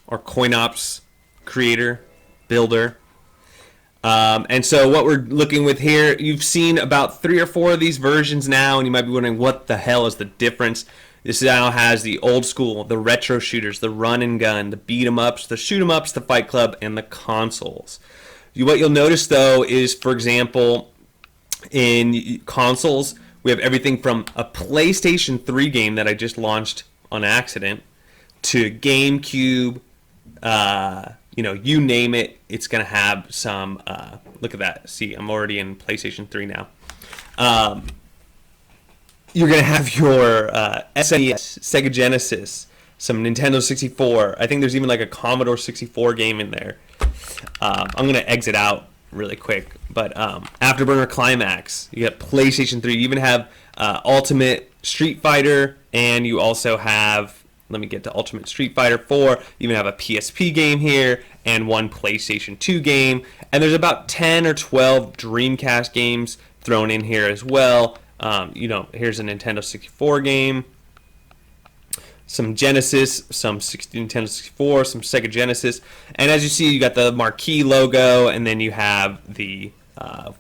or CoinOps creator, builder. And so what we're looking with here, you've seen about 3 or 4 of these versions now, and you might be wondering what the hell is the difference. This now has the old school, the retro shooters, the run and gun, the beat 'em ups, the shoot 'em ups, the fight club, and the consoles. What you'll notice though is, for example, in consoles, we have everything from a PlayStation 3 game that I just launched on accident to Gamecube, you name it, it's going to have some, look at that. See, I'm already in PlayStation 3 now. You're going to have your SNES, Sega Genesis, some Nintendo 64. I think there's even like a Commodore 64 game in there. I'm going to exit out really quick. But Afterburner Climax, you got PlayStation 3. You even have Ultimate Street Fighter, and you also have, let me get to Ultimate Street Fighter 4. You even have a PSP game here and one PlayStation 2 game. And there's about 10 or 12 Dreamcast games thrown in here as well. Here's a Nintendo 64 game, some Genesis, some Nintendo 64, some Sega Genesis. And as you see, you got the marquee logo, and then you have the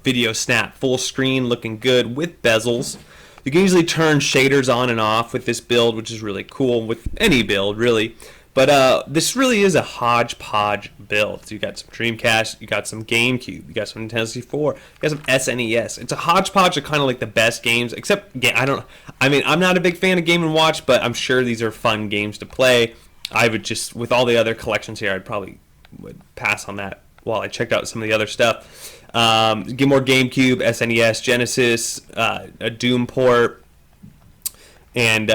video snap full screen looking good with bezels. You can easily turn shaders on and off with this build, which is really cool with any build, really. But this really is a hodgepodge build. So you got some Dreamcast, you got some Gamecube, you got some Nintendo 64, you got some SNES. It's a hodgepodge of kind of like the best games, except I'm not a big fan of Game & Watch, but I'm sure these are fun games to play. I would just, with all the other collections here, I'd probably would pass on that while I checked out some of the other stuff. Get more Gamecube, SNES, Genesis, a Doom port, and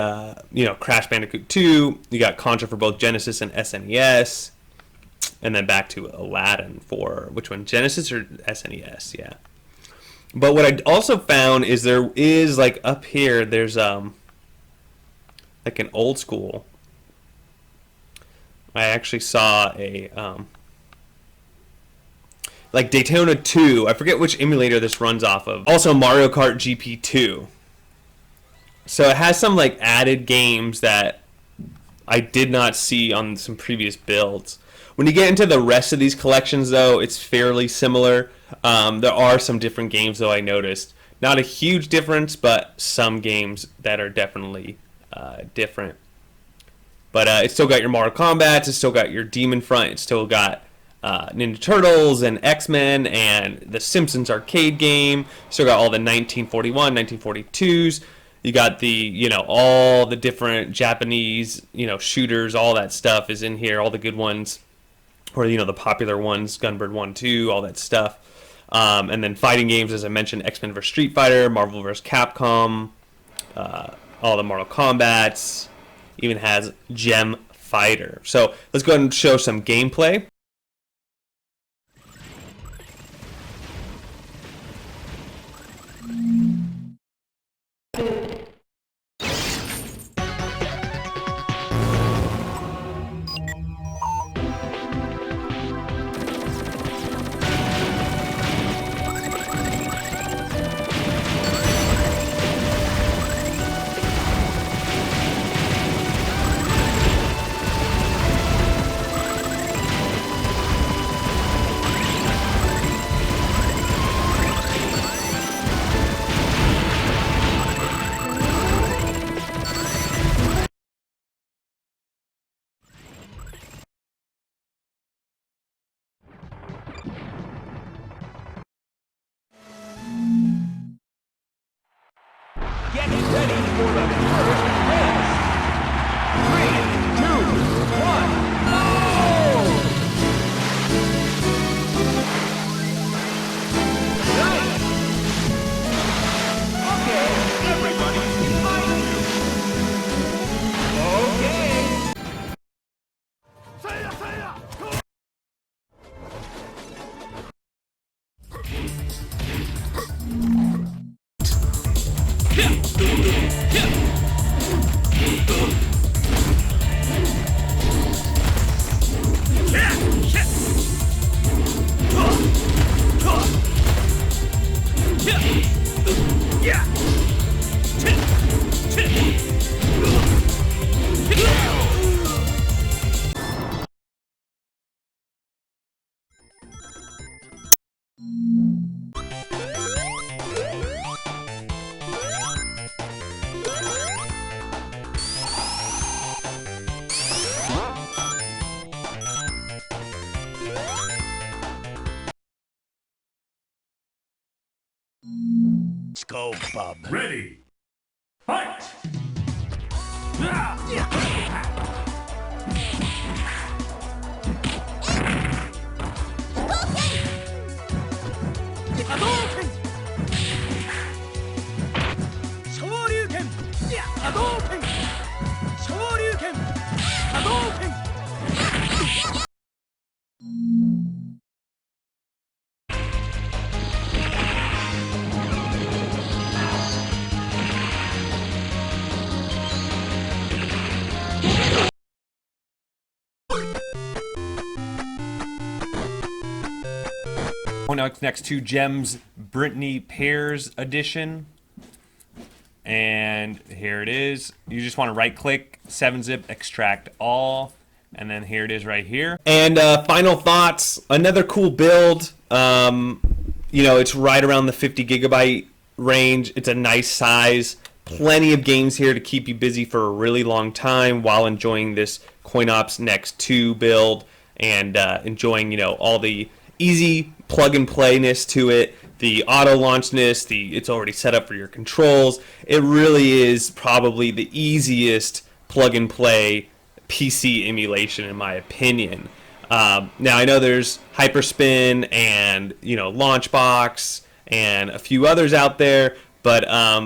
Crash Bandicoot 2. You got Contra for both Genesis and SNES, and then back to Aladdin for which one, Genesis or SNES? Yeah. But what I also found is there is like up here, there's like an old school. I actually saw a like Daytona 2. I forget which emulator this runs off of. Also Mario Kart GP2. So it has some like added games that I did not see on some previous builds. When you get into the rest of these collections though, it's fairly similar. There are some different games though I noticed. Not a huge difference, but some games that are definitely different. But it's still got your Mortal Kombat, it's still got your Demon Front, it's still got Ninja Turtles and X-Men and the Simpsons arcade game. Still got all the 1941, 1942s. You got the, all the different Japanese, shooters, all that stuff is in here, all the good ones, or, the popular ones, Gunbird 1, 2, all that stuff. And then fighting games, as I mentioned, X-Men vs. Street Fighter, Marvel vs. Capcom, all the Mortal Kombats, even has Gem Fighter. So let's go ahead and show some gameplay. Get ready for the first race! 3, 2, 1, go! Nice! Okay, everybody behind you! Okay! go, bub. Ready. Fight! CoinOps Next 2 Gems Britney Pairs edition. And here it is. You just want to right click, 7-zip, extract all. And then here it is right here. And final thoughts, another cool build. You know, it's right around the 50 gigabyte range. It's a nice size. Plenty of games here to keep you busy for a really long time while enjoying this CoinOps Next 2 build and enjoying, you know, all the easy plug and playness to it, the auto launchness, it's already set up for your controls. It really is probably the easiest plug and play PC emulation in my opinion. Now I know there's Hyperspin and, you know, Launchbox and a few others out there, but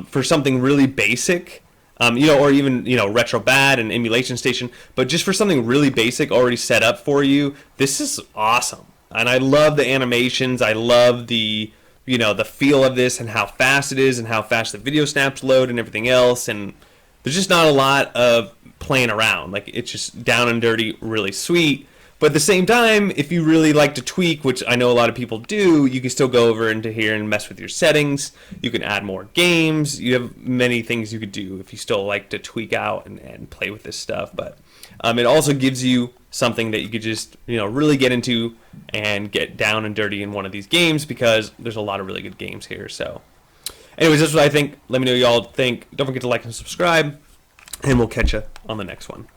for something really basic, you know, or even, you know, Recalbox and emulationstation, but just for something really basic already set up for you, this is awesome. And I love the animations. I love the, you know, the feel of this and how fast it is and how fast the video snaps load and everything else. And there's just not a lot of playing around. Like, it's just down and dirty, really sweet. But at the same time, if you really like to tweak, which I know a lot of people do, you can still go over into here and mess with your settings. You can add more games. You have many things you could do if you still like to tweak out and play with this stuff. But it also gives you something that you could just, you know, really get into and get down and dirty in one of these games, because there's a lot of really good games here. So anyways, that's what I think. Let me know what y'all think. Don't forget to like and subscribe, and we'll catch you on the next one.